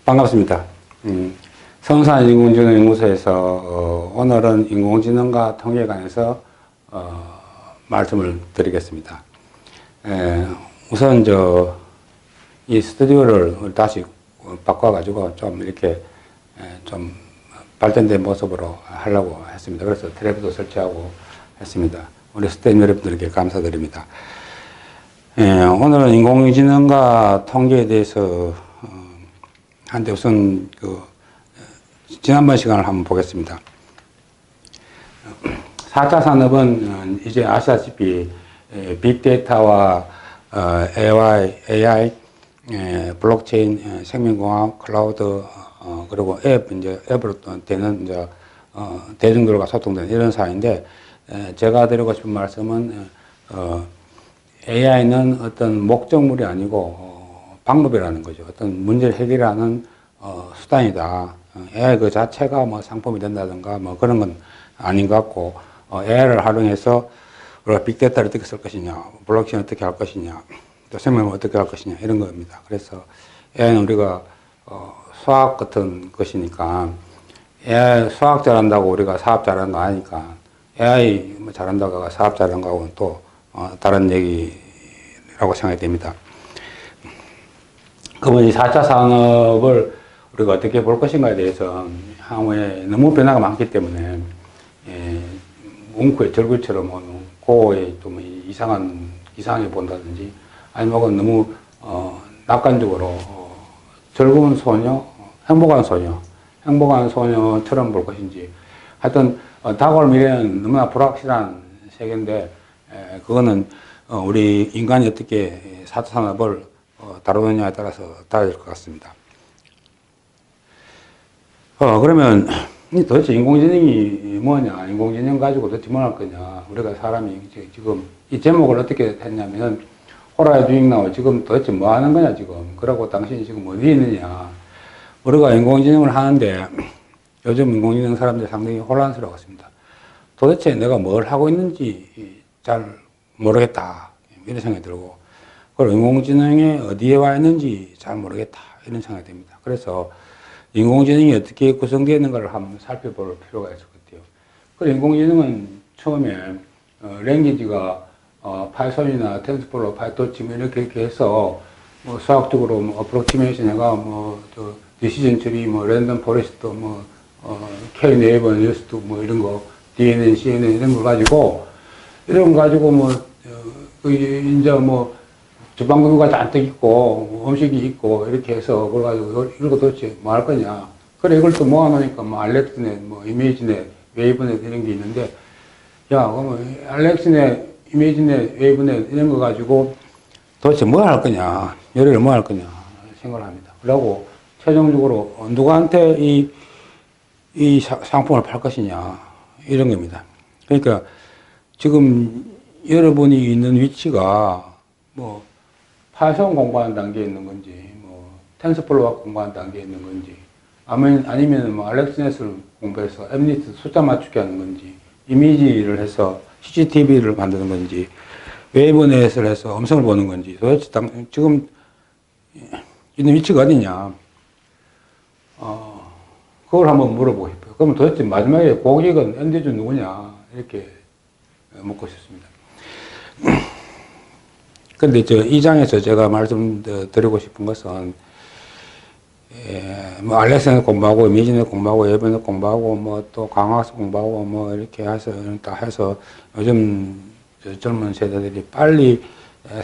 반갑습니다. 성산 인공지능연구소에서 오늘은 인공지능과 통계에 관해서 말씀을 드리겠습니다. 우선 이 스튜디오를 다시 바꿔가지고 좀 이렇게 좀 발전된 모습으로 하려고 했습니다. 그래서 트랩도 설치하고 했습니다. 우리 스태프 여러분들께 감사드립니다. 오늘은 인공지능과 통계에 대해서 한데 우선 지난번 시간을 한번 보겠습니다. 4차 산업은 이제 아시다시피 빅데이터와 AI, 블록체인, 생명공학, 클라우드, 그리고 앱으로 되는 대중들과 소통되는 이런 사회인데, 제가 드리고 싶은 말씀은 AI는 어떤 목적물이 아니고 방법이라는 거죠. 어떤 문제를 해결하는 수단이다. AI 그 자체가 뭐 상품이 된다든가 뭐 그런 건 아닌 것 같고, AI를 활용해서 우리가 빅데이터를 어떻게 쓸 것이냐, 블록체인 어떻게 할 것이냐, 또 생명을 어떻게 할 것이냐 이런 겁니다. 그래서 AI는 우리가 수학 같은 것이니까, AI 수학 잘한다고 우리가 사업 잘하는 거 아니까, AI 뭐 잘한다고 사업 잘하는 거하고는 또 다른 얘기라고 생각이 됩니다. 그러면 이 4차 산업을 우리가 어떻게 볼 것인가에 대해서 향후에 너무 변화가 많기 때문에, 웅크의 절구처럼 고에 좀 이상하게 본다든지, 아니면 너무 낙관적으로 즐거운 소녀, 행복한 소녀처럼 볼 것인지, 하여튼 다가올 미래는 너무나 불확실한 세계인데, 그거는 우리 인간이 어떻게 4차 산업을 다루느냐에 따라서 달라질 것 같습니다. 그러면 도대체 인공지능이 뭐냐, 인공지능 가지고 도대체 뭘 할 거냐, 우리가 사람이 지금 이 제목을 어떻게 했냐면, 호라이 두잉 나우, 지금 도대체 뭐 하는 거냐, 지금. 그러고 당신이 지금 어디에 있느냐. 우리가 인공지능을 하는데, 요즘 인공지능 사람들이 상당히 혼란스러워 있습니다. 도대체 내가 뭘 하고 있는지 잘 모르겠다, 이런 생각이 들고, 그리고 인공지능이 어디에 와 있는지 잘 모르겠다, 이런 생각이 듭니다. 그래서 인공지능이 어떻게 구성되어 있는가를 한번 살펴볼 필요가 있을 것 같아요. 그리고 인공지능은 처음에 랭귀지가 파이썬이나 텐스플로우, 파이토치 이렇게 해서 수학적으로 어프로치메이션 해가 디시전 트리, 랜덤 포레스트, K 네이버 뉴스트 이런 거, DNN, CNN 이런 거 가지고 이제 주방구가 잔뜩 있고, 음식이 있고, 이렇게 해서, 그래가지고, 이거 도대체 뭐 할 거냐. 그래, 이걸 또 모아놓으니까, 알렉스넷, 이미지넷, 웨이브넷 이런 게 있는데, 야, 그러면 알렉스넷, 이미지넷, 웨이브넷 이런 거 가지고 도대체 뭐 할 거냐. 요리를 뭐 할 거냐. 생각을 합니다. 그러고, 최종적으로 누구한테 이 상품을 팔 것이냐. 이런 겁니다. 그러니까, 지금 여러분이 있는 위치가, 파이썬 공부하는 단계에 있는 건지, 텐서플로우 공부하는 단계에 있는 건지, 아니면 알렉스넷을 공부해서 엠니트 숫자 맞추기 하는 건지, 이미지를 해서 CCTV를 만드는 건지, 웨이브넷을 해서 음성을 보는 건지, 도대체 지금 있는 위치가 어디냐, 그걸 한번 물어보고 싶어요. 그러면 도대체 마지막에 고객은 엔드유저 누구냐, 이렇게 묻고 싶습니다. 근데 이 장에서 제가 말씀드리고 싶은 것은, 알렉스넷 공부하고, 이미지넷 공부하고, 웨이브넷 공부하고, 또 강화학습 공부하고, 이렇게 해서 요즘 젊은 세대들이 빨리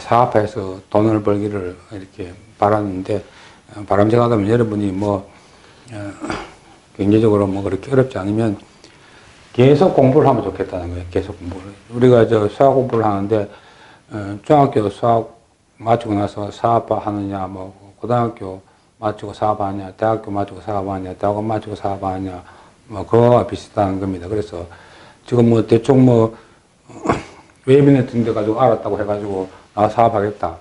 사업해서 돈을 벌기를 이렇게 바라는데, 바람직하다면 여러분이 경제적으로 그렇게 어렵지 않으면 계속 공부를 하면 좋겠다는 거예요. 계속 공부를. 우리가 수학 공부를 하는데, 중학교 수학 마치고 나서 사업화 하느냐, 고등학교 마치고 사업하느냐, 대학교 마치고 사업하느냐, 대학원 마치고 사업하느냐, 그거와 비슷한 겁니다. 그래서 지금 대충 웨이브넷 등대 가지고 알았다고 해가지고 나 사업하겠다.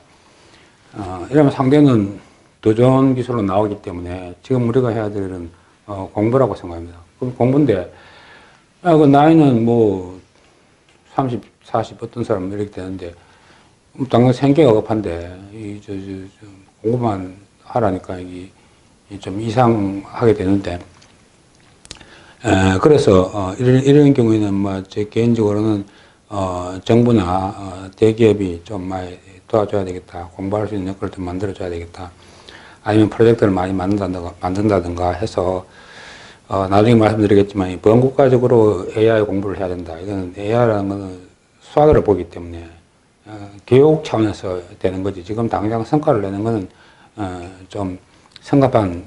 이러면 상대는 더 좋은 기술로 나오기 때문에 지금 우리가 해야 될 일은 공부라고 생각합니다. 그럼 공부인데, 그 나이는 30, 40 어떤 사람은 이렇게 되는데, 당연히 생계가 급한데, 공부만 하라니까, 좀 이상하게 되는데, 그래서 이런 경우에는 뭐 제 개인적으로는 정부나 대기업이 좀 많이 도와줘야 되겠다, 공부할 수 있는 여건을 좀 만들어줘야 되겠다, 아니면 프로젝트를 많이 만든다든가 해서 나중에 말씀드리겠지만 범국가적으로 AI 공부를 해야 된다. 이거는 AI라는 것은 수학을 보기 때문에 교육 차원에서 되는 거지. 지금 당장 성과를 내는 것은 좀 성급한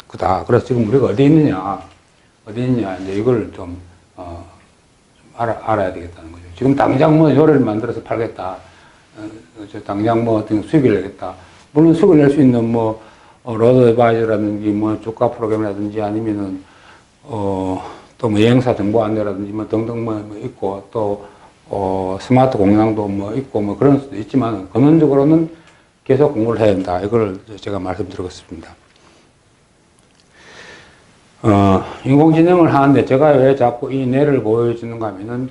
거다. 그래서 지금 우리가 어디 있느냐, 이제 이걸 좀 알아야 되겠다는 거죠. 지금 당장 뭐 요리를 만들어서 팔겠다. 당장 뭐 어떤 수익을 내겠다. 물론 수익을 낼 수 있는 뭐 로드 애바이저라든지 뭐 주가 프로그램이라든지 아니면은 또 뭐 여행사 정보 안내라든지 뭐 등등 뭐 있고 또 스마트 공장도 뭐 있고 뭐 그런 수도 있지만 근원적으로는 계속 공부를 해야 된다. 이걸 제가 말씀드리겠습니다. 인공지능을 하는데 제가 왜 자꾸 이 뇌를 보여주는가 하면은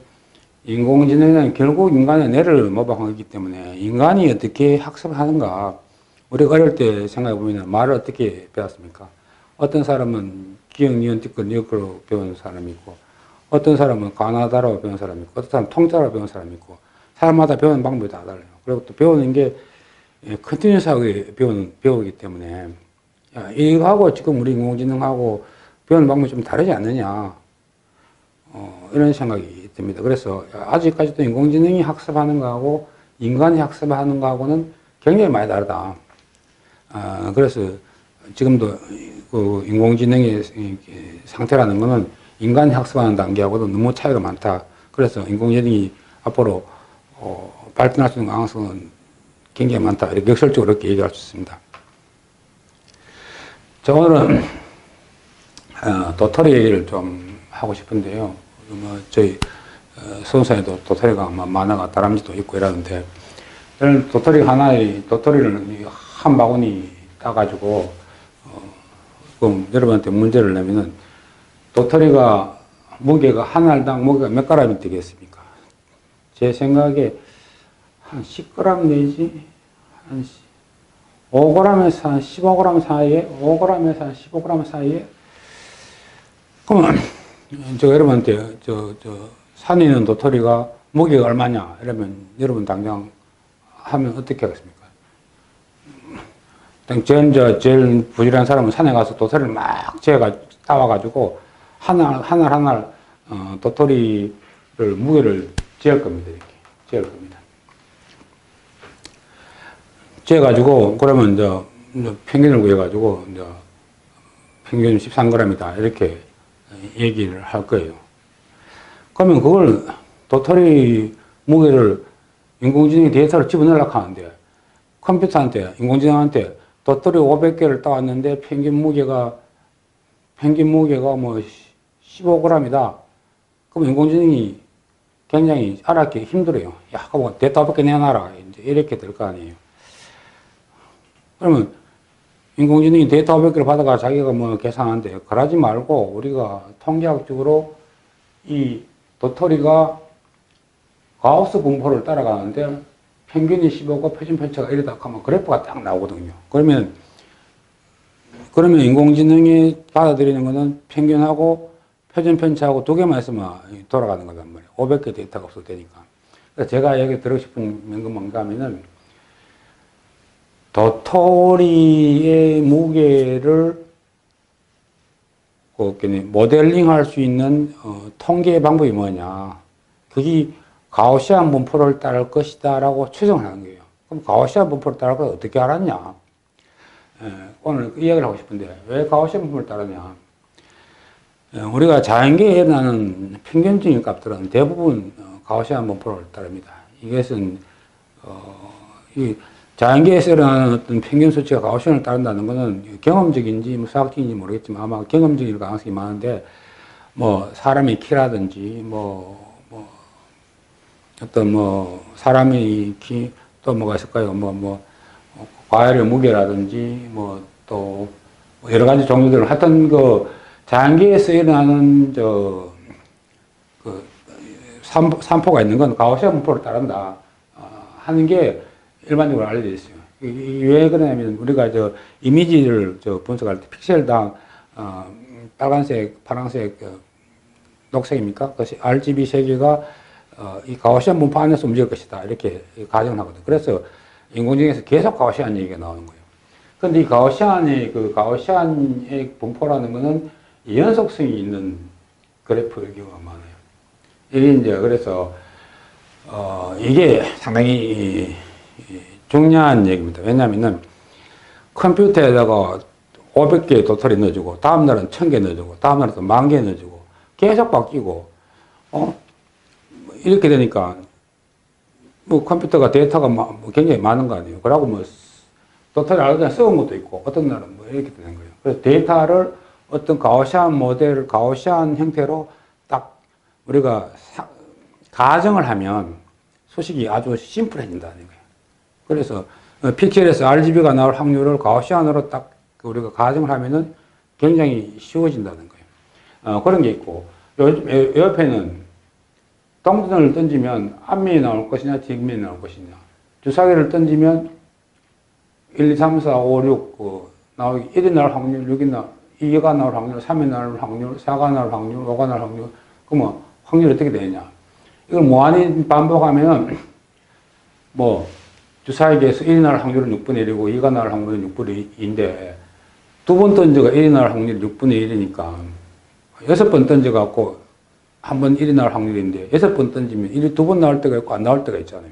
인공지능은 결국 인간의 뇌를 모방한 거기 때문에 인간이 어떻게 학습을 하는가. 우리가 어릴 때 생각해보면 말을 어떻게 배웠습니까? 어떤 사람은 기역, 니은, 티끌, 니은으로 배운 사람이 있고, 어떤 사람은 가나다로 배운 사람이 있고, 어떤 사람은 통짜로 배운 사람이 있고, 사람마다 배우는 방법이 다 달라요. 그리고 또 배우는 게 컨티뉴스하게 배우기 때문에, 이거하고 지금 우리 인공지능하고 배우는 방법이 좀 다르지 않느냐, 이런 생각이 듭니다. 그래서 아직까지도 인공지능이 학습하는 거하고 인간이 학습하는 거하고는 굉장히 많이 다르다. 그래서 지금도 그 인공지능의 상태라는 거는 인간이 학습하는 단계하고도 너무 차이가 많다. 그래서 인공지능이 앞으로 발전할 수 있는 가능성은 굉장히 많다. 이렇게 역설적으로 이렇게 얘기할 수 있습니다. 자, 오늘은 도토리 얘기를 좀 하고 싶은데요. 뭐 저희 수원사에도 도토리가 만화가 다람쥐도 있고 이러는데, 도토리를 한 바구니 따가지고 그럼 여러분한테 문제를 내면은 도토리가 무게가 한 알당 무게가 몇 g이 되겠습니까? 제 생각에 한 10g 내지 한 5g에서 한 15g 사이에, 5g에서 한 15g 사이에. 그러면 제가 여러분한테 산에 있는 도토리가 무게가 얼마냐 이러면 여러분 당장 하면 어떻게 하겠습니까? 제일 부지런한 사람은 산에 가서 도토리를 막 따와가지고 하나 도토리를 무게를 재을 겁니다. 이렇게 재을 겁니다. 재가지고 그러면 이제 평균을 구해가지고 이제 평균 13g이다 이렇게 얘기를 할 거예요. 그러면 그걸 도토리 무게를 인공지능이 데이터를 집어넣으려고 하는데 컴퓨터한테 인공지능한테 도토리 500개를 따왔는데 평균 무게가 뭐 15g이다. 그럼 인공지능이 굉장히 알아듣기 힘들어요. 야, 그거 데이터 500개 내놔라. 이제 이렇게 될 거 아니에요. 그러면 인공지능이 데이터 500개를 받아가 자기가 뭐 계산하는데 그러지 말고 우리가 통계학적으로 이 도토리가 가우스 분포를 따라가는데 평균이 15고 표준 편차가 이러다 하면 그래프가 딱 나오거든요. 그러면 인공지능이 받아들이는 거는 평균하고 표준 편차하고 두 개만 있으면 돌아가는 거단 말이에요. 500개 데이터가 없어도 되니까. 그래서 제가 여기 들고 싶은 건 뭔가 하면은 도토리의 무게를 모델링 할 수 있는 통계 방법이 뭐냐. 그게 가우시안 분포를 따를 것이다 라고 추정을 하는 거예요. 그럼 가우시안 분포를 따를 걸 어떻게 알았냐. 오늘 그 이야기를 하고 싶은데 왜 가우시안 분포를 따르냐. 우리가 자연계에 일어나는 평균적인 값들은 대부분 가우시안 분포를 따릅니다. 이것은 이 자연계에서 일어나는 어떤 평균 수치가 가우시안을 따른다는 것은 경험적인지 뭐 수학적인지 모르겠지만 아마 경험적일 가능성이 많은데 뭐 사람의 키라든지 어떤 사람의 키 또 뭐가 있을까요? 과일의 무게라든지 또 여러 가지 종류들 하여튼 그 자연계에서 일어나는 산포가 있는 건 가우시안 분포를 따른다 하는 게 일반적으로 알려져 있어요. 왜 그러냐면 우리가 이미지를 분석할 때 픽셀당 빨간색, 파란색, 녹색입니까? 그것이 RGB 세계가 이 가우시안 분포 안에서 움직일 것이다. 이렇게 가정을 하거든. 그래서 인공지능에서 계속 가우시안 얘기가 나오는 거예요. 근데 이 가우시안의 분포라는 거는 연속성이 있는 그래프의 경우가 많아요. 이게 이제 그래서 이게 상당히 중요한 얘기입니다. 왜냐하면은 컴퓨터에다가 500개 도토리 넣어주고 다음날은 1000개 넣어주고 다음날은 또 10,000개 넣어주고 계속 바뀌고 이렇게 되니까 뭐 컴퓨터가 데이터가 굉장히 많은 거 아니에요. 그러고 뭐 도토리 알아서 썩은 것도 있고 어떤 날은 뭐 이렇게 되는 거예요. 그래서 데이터를 어떤 가우시안 모델, 가우시안 형태로 딱 우리가 가정을 하면 소식이 아주 심플해진다는 거예요. 그래서 픽셀에서 RGB가 나올 확률을 가우시안으로 딱 우리가 가정을 하면은 굉장히 쉬워진다는 거예요. 그런 게 있고, 옆에는 동전을 던지면 앞면이 나올 것이냐, 뒷면이 나올 것이냐. 주사기를 던지면 1, 2, 3, 4, 5, 6, 나오기 1이 나올 확률, 2가 나올 확률, 3이 나올 확률, 4가 나올 확률, 5가 나올 확률. 그러면 확률이 어떻게 되느냐. 이걸 무한히 반복하면 뭐 주사위에서 1이 나올 확률은 6분의 1이고 2가 나올 확률은 6분의 2인데 두 번 던져가 1이 나올 확률이 6분의 1이니까 6번 던져갖고 한 번 1이 나올 확률인데 6번 던지면 1이 두 번 나올 때가 있고 안 나올 때가 있잖아요.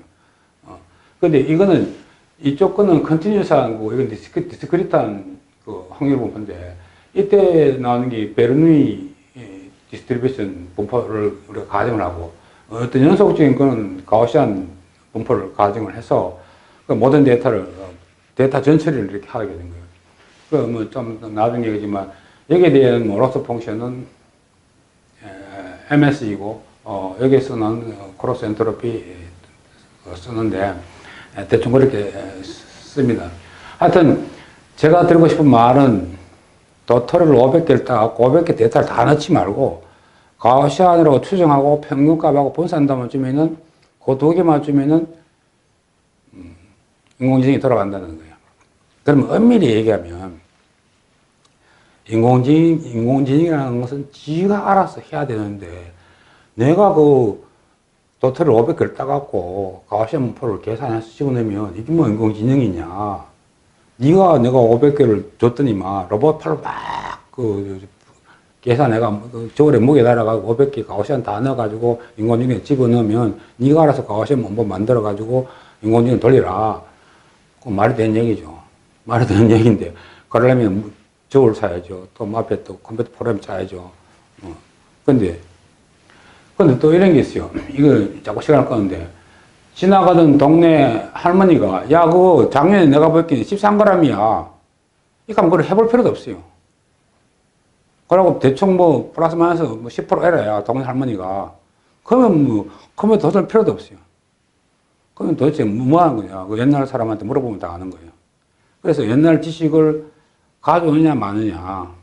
근데 이거는 이쪽 거는 컨티뉴스한 거고 이건 디스크리트한 그 확률 분포인데 이때 나오는 게 베르누이 디스트리뷰션 분포를 우리가 가정을 하고 어떤 연속적인 거는 가우시안 분포를 가정을 해서 그 모든 데이터 전처리를 이렇게 하게 된 거예요. 그 뭐 좀 나중에 얘기지만 여기에 대한 뭐 로스 펑션은 MS이고 여기에서는 크로스 엔트로피 쓰는데 대충 그렇게 씁니다. 하여튼 제가 드리고 싶은 말은 도토리를 500개를 따갖고 500개 데이터를 다 넣지 말고 가우시안으로 추정하고 평균값하고 분산하면 주면은 그 두 개만 주면은 인공지능이 돌아간다는 거예요. 그러면 엄밀히 얘기하면 인공지능이라는 것은 지가 알아서 해야 되는데 내가 그 도토리를 500개를 따갖고 가우시안 분포를 계산해서 집어넣으면 이게 뭐 인공지능이냐. 네가 내가 500개를 줬더니만 로봇 팔로 막 계산해가 저울에 무게 달아가지고 500개 가우시안 다 넣어가지고 인공지능에 집어넣으면 네가 알아서 가우시안 분포 만들어가지고 인공지능 돌리라. 그 말이 되는 얘기죠. 말이 되는 얘기인데 그러려면 저울 사야죠. 또 앞에 또 컴퓨터 프로그램 사야죠. 근데 또 이런 게 있어요. 이거 자꾸 시간을 끄는데 지나가던 동네 할머니가 야 그거 작년에 내가 볼게 13g이야. 이거 그걸 해볼 필요도 없어요. 그러고 대충 뭐 플러스 마이너스 뭐 10% 에러야 동네 할머니가. 그러면 뭐 컴퓨터 더 쓸 필요도 없어요. 그럼 도대체 뭐 하는 거냐. 그 옛날 사람한테 물어보면 다 아는 거예요. 그래서 옛날 지식을 가져오느냐 마느냐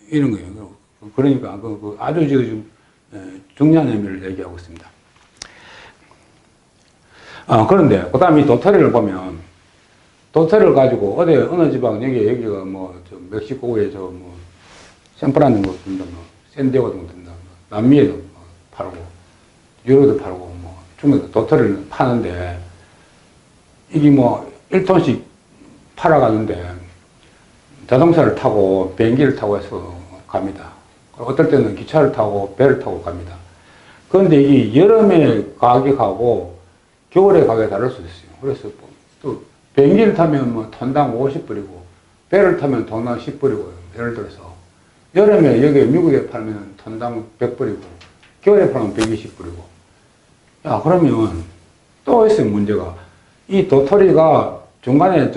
이런 거예요. 그러니까 아주 지금 중요한 의미를 얘기하고 있습니다. 그런데 그 다음에 이 도토리를 보면 도토리를 가지고 어느 지방 여기가 뭐 멕시코에 뭐 샘플하는 거 든다, 뭐 샌디에고 같은 거 든다, 남미에도 팔고 유로도 팔고 뭐 중국에도 도토리를 파는데 이게 뭐 1톤씩 팔아가는데 자동차를 타고 비행기를 타고 해서 갑니다. 어떨 때는 기차를 타고 배를 타고 갑니다. 그런데 이 여름에 가격하고 겨울에 가격이 다를 수 있어요. 그래서 또 비행기를 타면 뭐 톤당 50불이고 배를 타면 톤당 10불이고 예를 들어서 여름에 여기 미국에 팔면 톤당 100불이고 겨울에 팔면 120불이고 야 그러면 또 있어요 문제가 이 도토리가 중간에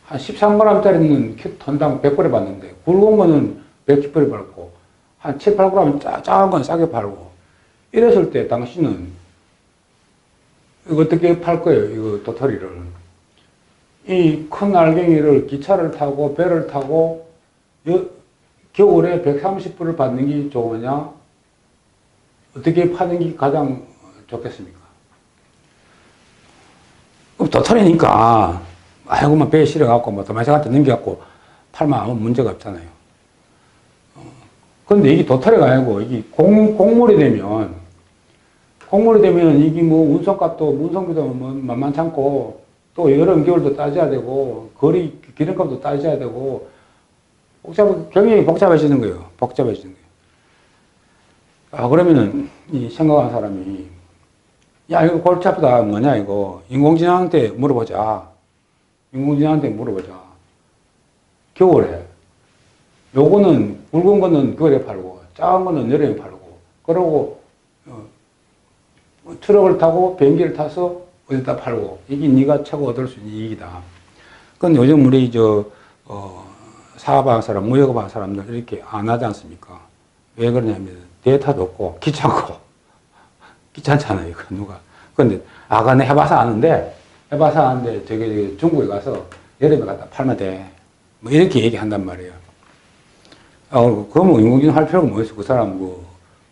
한 13g짜리는 톤당 100불에 받는데 굵은 거는 110불에 팔고 한 7, 8g 작은 건 싸게 팔고 이랬을 때 당신은 이거 어떻게 팔 거예요? 이거 도토리를 이 큰 알갱이를 기차를 타고 배를 타고 겨울에 130불을 받는 게 좋으냐? 어떻게 파는 게 가장 좋겠습니까? 그럼 도토리니까, 아이고만 배에 실어갖고, 뭐, 도마새한테 넘겨갖고, 팔면 아무 문제가 없잖아요. 근데 이게 도토리가 아니고, 이게 곡물이 되면, 이게 뭐, 운송값도, 운송비도 뭐 만만찮고, 또 여름, 겨울도 따져야 되고, 기름값도 따져야 되고, 경영이 복잡해지는 거예요. 복잡해지는 거예요. 아, 그러면은, 이 생각하는 사람이, 야, 이거 골치 아프다. 뭐냐, 이거. 인공지능한테 물어보자. 겨울에. 요거는, 굵은 거는 겨울에 팔고, 작은 거는 여름에 팔고, 그러고, 트럭을 타고 비행기를 타서 어디다 팔고, 이게 네가 최고 얻을 수 있는 이익이다. 근데 요즘 우리, 사업하는 사람, 무역업하는 사람들 이렇게 안 하지 않습니까? 왜 그러냐면, 데이터도 없고, 귀찮잖아요, 누가. 근데, 근데 해봐서 아는데, 저기 중국에 가서 여름에 갖다 팔면 돼. 뭐, 이렇게 얘기한단 말이에요. 그러면 인공지능 할 필요가 뭐 있어? 그 사람,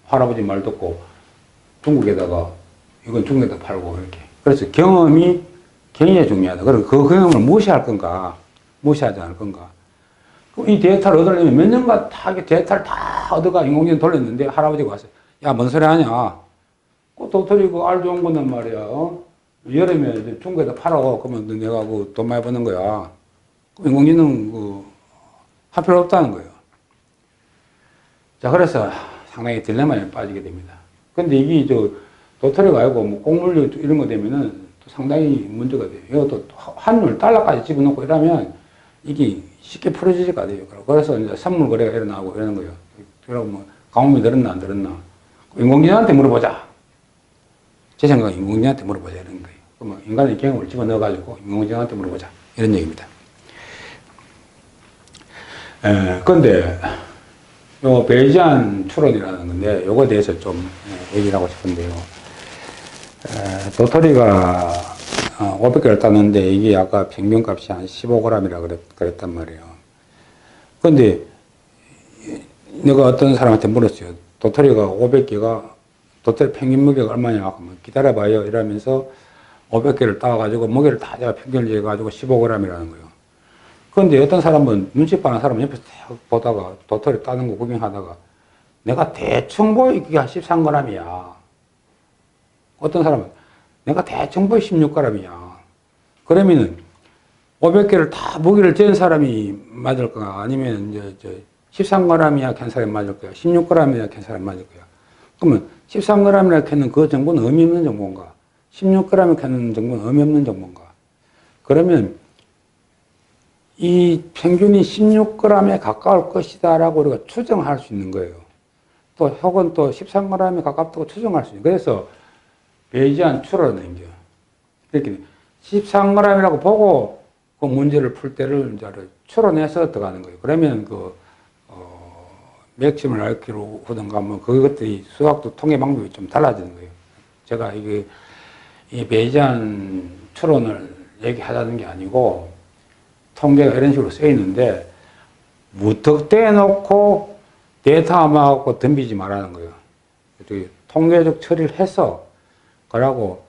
할아버지 말 듣고, 이건 중국에다 팔고, 이렇게. 그래서 경험이 굉장히 중요하다. 그럼 그 경험을 무시할 건가? 무시하지 않을 건가? 이 데이터를 얻으려면 몇 년간 데이터를 다 얻어가 인공지능 돌렸는데, 할아버지가 와서, 야, 뭔 소리 하냐? 도토리 알 좋은 거는 말이야. 여름에 중국에다 팔아. 그러면 내가 돈 많이 버는 거야. 인공지능 할 필요 없다는 거예요. 자, 그래서 상당히 딜레마에 빠지게 됩니다. 근데 이게 도토리가 아니고 뭐 곡물류 이런 거 되면은 또 상당히 문제가 돼요. 이것도 환율, 달러까지 집어넣고 이러면 이게 쉽게 풀어지지가 돼요. 그래서 이제 선물 거래가 일어나고 이러는 거예요. 그리고 뭐 가뭄이 늘었나 안 늘었나. 인공지능한테 물어보자. 제 생각은 인공지능한테 물어보자 이런 거예요. 그러면 인간의 경험을 집어넣어가지고 인공지능한테 물어보자 이런 얘기입니다. 근데 요 베이지안 추론이라는 건데 요거에 대해서 좀 얘기를 하고 싶은데요. 도토리가 500개를 땄는데 이게 아까 평균값이 한 15g이라 그랬단 말이에요. 근데 내가 어떤 사람한테 물었어요. 도토리가 500개가 도토리 평균 무게가 얼마냐 하면 기다려봐요 이러면서 500개를 따가지고 무게를 다 제가 평균을 재가지고 15g이라는 거예요. 근데 어떤 사람은 눈치 빠는 사람은 옆에서 딱 보다가 도토리 따는 거 구경하다가 내가 대충 보이 그게 한 13g이야. 어떤 사람은 내가 대충 보이 16g이야. 그러면은 500개를 다 무게를 잰 사람이 맞을까? 아니면 이제 13g이야 캔 사람이 맞을 거야? 16g이야 캔 사람이 맞을 거야? 그러면 13g이라 캔는 그 정보는 의미 없는 정보인가? 16g이 캔는 정보는 의미 없는 정보인가? 그러면 이 평균이 16g에 가까울 것이다라고 우리가 추정할 수 있는 거예요. 또 혹은 또 13g에 가깝다고 추정할 수 있는 거예요. 그래서 베이지안 추론을 이제 이렇게 13g이라고 보고 그 문제를 풀 때를 이제 추론해서 들어가는 거예요. 그러면 맥심을 알기로 하든가 뭐 그것들이 수학도 통계 방법이 좀 달라지는 거예요. 제가 이 베이지안 추론을 얘기하자는 게 아니고 통계가 이런 식으로 쓰여 있는데 무턱대해 놓고 데이터만 덤비지 말라는 거예요. 통계적 처리를 해서 그러고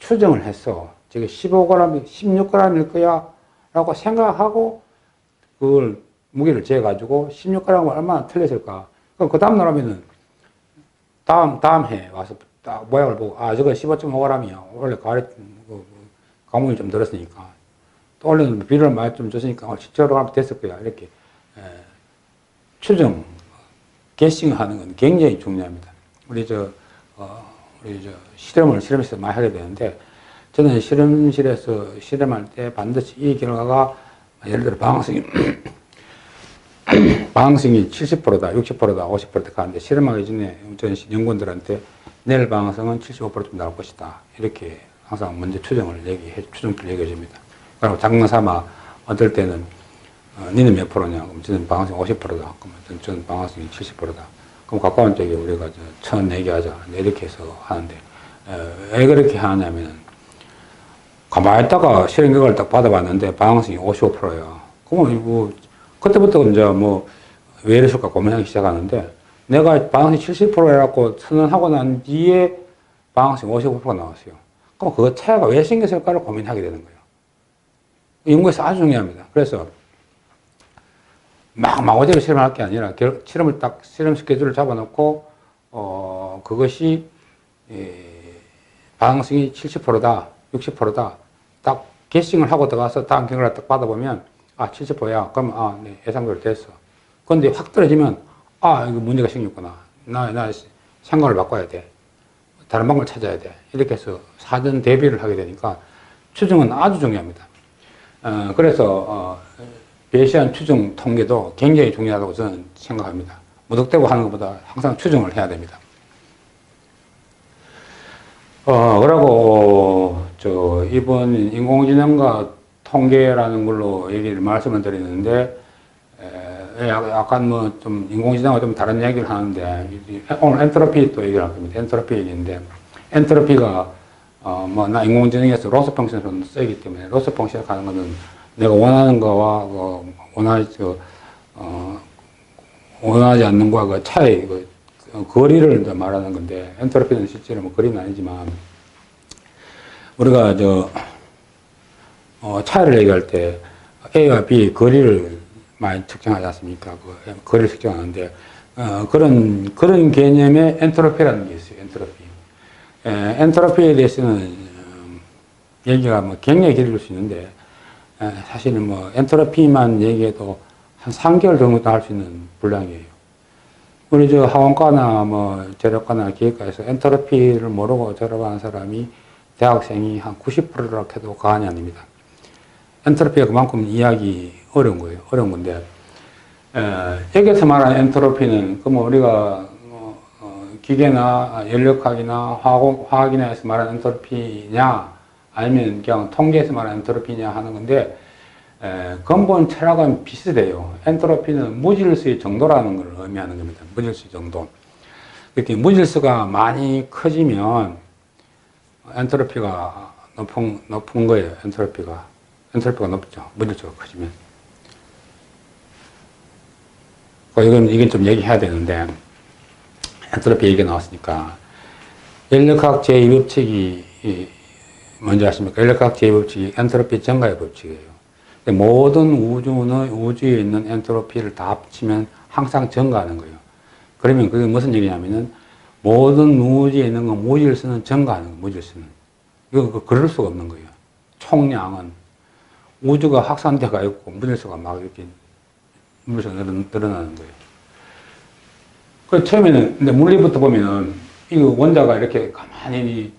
추정을 했어. 저게 15g, 16g일 거야 라고 생각하고 그걸 무게를 재가지고 16g은 얼마나 틀렸을까. 그럼 그 다음 날 하면은 다음 해 와서 딱 모양을 보고 저거 15.5g이야. 원래 가뭄이 좀 들었으니까. 또 원래는 비료를 많이 좀 줬으니까 17g 됐을 거야. 이렇게 추정, 게싱하는 건 굉장히 중요합니다. 우리 실험실에서 많이 하게 되는데, 저는 실험실에서 실험할 때 반드시 이 결과가, 예를 들어 방향성이 70%다, 60%다, 50%다 가는데, 실험하기 전에 저는 연구원들한테 내일 방향성은 75%좀 나올 것이다. 이렇게 항상 먼저 추정표를 얘기해 줍니다. 그리고 장난삼아, 어떨 때는, 니는 몇 프로냐? 그럼 저는 방향성이 50%다. 그러면 저는 방향성이 70%다. 그럼 가까운 쪽에 우리가 천 내기하자. 이렇게 해서 하는데, 왜 그렇게 하냐면, 가만히 있다가 실험 결과를 딱 받아봤는데, 방향성이 55%야. 그러면 그때부터 이제 왜 이랬을까 고민하기 시작하는데, 내가 방향성이 70% 해갖고 선언하고 난 뒤에 방향성이 55%가 나왔어요. 그럼 그 차이가 왜 생겼을까를 고민하게 되는 거예요. 연구에서 아주 중요합니다. 그래서 막 마구대로 실험할 게 아니라 실험을 딱 실험 스케줄을 잡아놓고 그것이 반응성이 70%다, 60%다. 딱 게싱을 하고 들어가서 다음 결과를 딱 받아보면 70%야. 그러면 네, 예상대로 됐어. 그런데 확 떨어지면 이거 문제가 생겼구나. 나 생각을 바꿔야 돼. 다른 방법을 찾아야 돼. 이렇게 해서 사전 대비를 하게 되니까 추정은 아주 중요합니다. 그래서 배시한 추정 통계도 굉장히 중요하다고 저는 생각합니다. 무턱대고 하는 것보다 항상 추정을 해야 됩니다. 그러고 이번 인공지능과 통계라는 걸로 말씀을 드리는데 약간 뭐 좀 인공지능과 좀 다른 얘기를 하는데 오늘 엔트로피 또 얘기를 할 겁니다. 엔트로피 얘기인데 엔트로피가 나 인공지능에서 로스 펑션을 쓰기 때문에 로스 펑션 하는 거는 내가 원하는 거와 원하지 않는 거와 그 차이, 거리를 말하는 건데, 엔트로피는 실제로 뭐 거리는 아니지만, 우리가 차이를 얘기할 때 A와 B 거리를 많이 측정하지 않습니까? 거리를 측정하는데, 그런 개념의 엔트로피라는 게 있어요, 엔트로피. 엔트로피에 대해서는 얘기가 뭐 굉장히 길어질 수 있는데, 사실은 뭐 엔트로피만 얘기해도 한 3개월 정도 할 수 있는 분량이에요. 우리 학원과나 뭐 재료과나 기획과에서 엔트로피를 모르고 졸업하는 사람이 대학생이 한 90%라고 해도 과언이 아닙니다. 엔트로피가 그만큼 이해하기 어려운 거예요. 어려운 건데, 여기서 말하는 엔트로피는, 그럼 우리가, 기계나 연력학이나 화학이나에서 말하는 엔트로피냐, 아니면 그냥 통계에서 말하는 엔트로피냐 하는 건데, 근본 철학은 비슷해요. 엔트로피는 무질서의 정도라는 걸 의미하는 겁니다. 무질서의 정도. 이렇게 무질서가 많이 커지면 엔트로피가 높은 거예요. 엔트로피가 높죠. 무질서가 커지면. 이건 좀 얘기해야 되는데, 엔트로피 얘기가 나왔으니까, 연력학 제2법칙이 뭔지 아십니까? 연력학 제2법칙이 엔트로피 증가의 법칙이에요. 모든 우주에 있는 엔트로피를 다 합치면 항상 증가하는 거예요. 그러면 그게 무슨 얘기냐면은, 모든 우주에 있는 건 무질서는 증가하는 거예요, 무질서는. 이거 그럴 수가 없는 거예요. 총량은. 우주가 확산돼가 있고, 무질서가 막 이렇게, 무질서가 늘어나는 거예요. 처음에는, 근데 물리부터 보면은, 이거 원자가 이렇게 가만히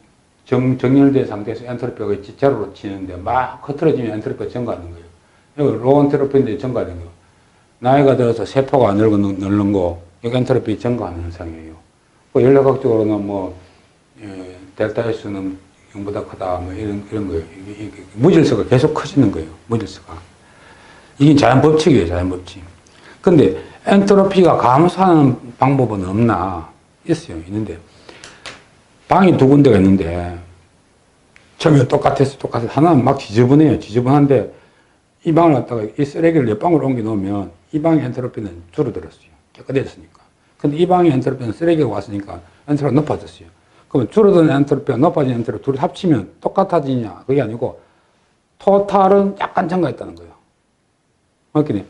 정렬된 상태에서 엔트로피가 제로로 치는데, 막 흐트러지면 엔트로피가 증가하는 거예요. 이거 로 엔트로피인데 증가하는 거예요. 나이가 들어서 세포가 늙는 거, 이거 엔트로피 증가하는 현상이에요. 연력학적으로는 뭐, 델타 S는 0보다 크다, 뭐 이런 거예요. 이게 무질서가 계속 커지는 거예요. 무질서가. 이게 자연 법칙이에요, 자연 법칙. 근데 엔트로피가 감소하는 방법은 없나? 있어요, 있는데. 방이 두 군데가 있는데, 처음에 똑같았어. 하나는 막 지저분한데, 이 방을 갖다가 이 쓰레기를 옆 방으로 옮겨 놓으면, 이 방의 엔트로피는 줄어들었어요. 깨끗해졌으니까. 근데 이 방의 엔트로피는 쓰레기가 왔으니까, 엔트로피가 높아졌어요. 그러면 줄어든 엔트로피와 높아진 엔트로피 둘이 합치면 똑같아지냐? 그게 아니고, 토탈은 약간 증가했다는 거예요. 그러니까,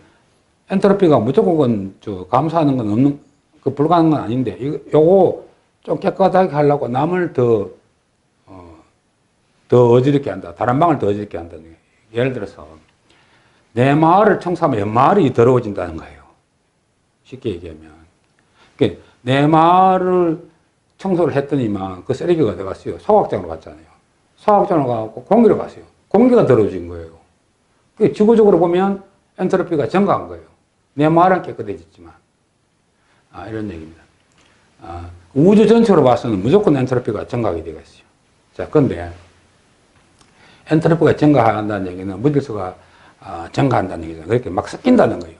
엔트로피가 무조건 감소하는 건 없는, 불가능한 건 아닌데, 요거 좀 깨끗하게 하려고 남을 더 어지럽게 한다. 다른 방을 더 어지럽게 한다는 거예요. 예를 들어서, 내 마을을 청소하면 옆 마을이 더러워진다는 거예요. 쉽게 얘기하면. 그러니까 내 마을을 청소를 했더니만 그 쓰레기가 어디 갔어요? 소각장으로 갔잖아요. 소각장으로 가고 공기로 갔어요. 공기가 더러워진 거예요. 지구적으로 보면 엔트로피가 증가한 거예요. 내 마을은 깨끗해졌지만. 이런 얘기입니다. 우주 전체로 봐서는 무조건 엔트로피가 증가하게 되겠어요. 자, 근데 엔트로피가 증가한다는 얘기는 무질서가 증가한다는 얘기잖아요. 그렇게 막 섞인다는 거예요.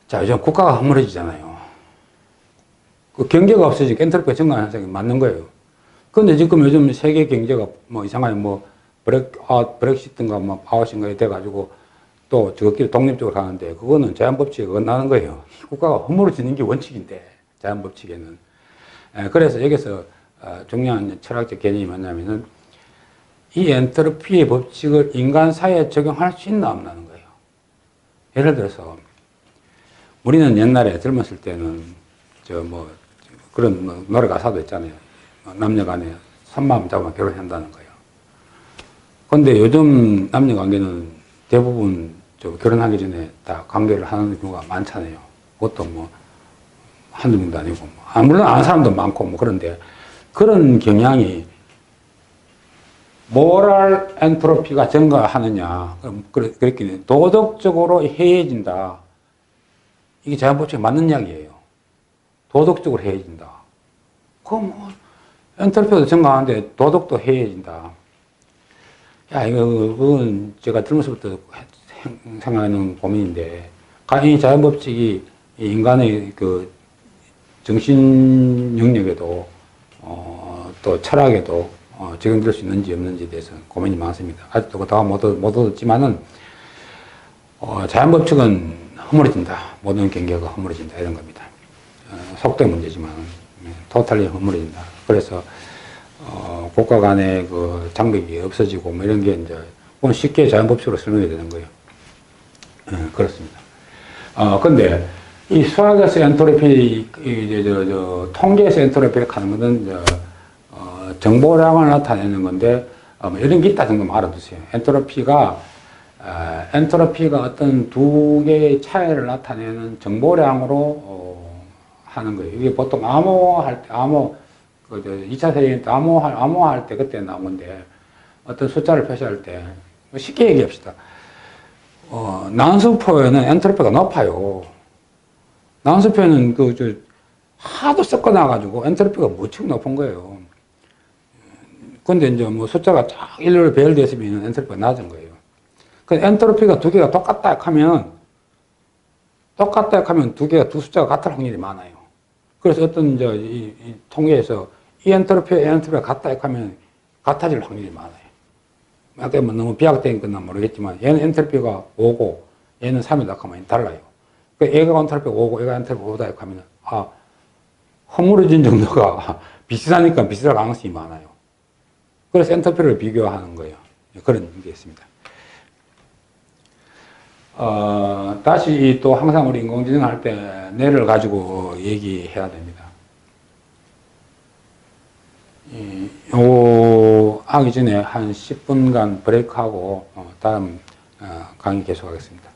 자, 요즘 국가가 허물어지잖아요. 그 경제가 없어지니까 엔트로피가 증가하는 현상이 맞는 거예요. 근데 지금 요즘 세계 경제가 뭐 이상하게 뭐 브렉시트인가 뭐 아웃인가 돼가지고 또 저것끼리 독립적으로 가는데 그거는 자연법칙에 어긋나는 거예요. 국가가 허물어지는 게 원칙인데 자연법칙에는. 그래서 여기서 중요한 철학적 개념이 뭐냐면은 이 엔트로피의 법칙을 인간 사회에 적용할 수 있나 없나는 거예요. 예를 들어서 우리는 옛날에 젊었을 때는 그런 노래 가사도 있잖아요. 남녀 간에 손마음 잡으면 결혼한다는 거예요. 근데 요즘 남녀 관계는 대부분 결혼하기 전에 다 관계를 하는 경우가 많잖아요. 그것도 뭐 한두 명도 아니고, 물론 아는 사람도 많고 뭐 그런데 그런 경향이 모랄 엔트로피가 증가하느냐, 그렇게 도덕적으로 해이해진다. 이게 자연법칙에 맞는 이야기예요. 도덕적으로 해이해진다. 그럼 뭐 엔트로피도 증가하는데 도덕도 해이해진다. 야, 그건 제가 들으면서부터 생각하는 고민인데, 이 자연법칙이 인간의 그 정신 영역에도, 또 철학에도, 적용될 수 있는지 없는지에 대해서 고민이 많습니다. 아직도 다 못 얻었지만은, 자연법칙은 허물어진다. 모든 경계가 허물어진다. 이런 겁니다. 속도의 문제지만, 토탈리 허물어진다. 그래서, 국가 간의 그 장벽이 없어지고 뭐 이런 게 이제 쉽게 자연법칙으로 설명이 되는 거예요. 그렇습니다. 근데 이 수학에서 엔트로피, 통계에서 엔트로피를 하는 것은 정보량을 나타내는 건데, 이런 게 있다 정도만 알아두세요. 엔트로피가 어떤 두 개의 차이를 나타내는 정보량으로 하는 거예요. 이게 보통 암호할 때, 2차 세계에 암호할 때 그때 나온 건데, 어떤 숫자를 표시할 때, 쉽게 얘기합시다. 난수표에는 엔트로피가 높아요. 난수표에는 하도 섞어놔가지고 엔트로피가 무척 높은 거예요. 근데 이제 뭐 숫자가 쫙 일렬로 배열됐으면 엔트로피가 낮은 거예요. 그 엔트로피가 두 개가 똑같다 하면 두 개가 두 숫자가 같을 확률이 많아요. 그래서 어떤 이 통계에서 이 엔트로피가 같다 하면 같아질 확률이 많아요. 아까 뭐 너무 비약된 건나 모르겠지만 얘는 엔트로피가 5고 얘는 3이다 하면 달라요. 그러니까 얘가 엔트로피가 5고 얘가 엔트로피가 5다 하면 허물어진 정도가 비슷하니까 비슷할 가능성이 많아요. 그래서 엔트로피를 비교하는 거예요. 그런 게 있습니다. 다시 또 항상 우리 인공지능 할 때 뇌를 가지고 얘기해야 됩니다. 요 하기 전에 한 10분간 브레이크하고 다음 강의 계속하겠습니다.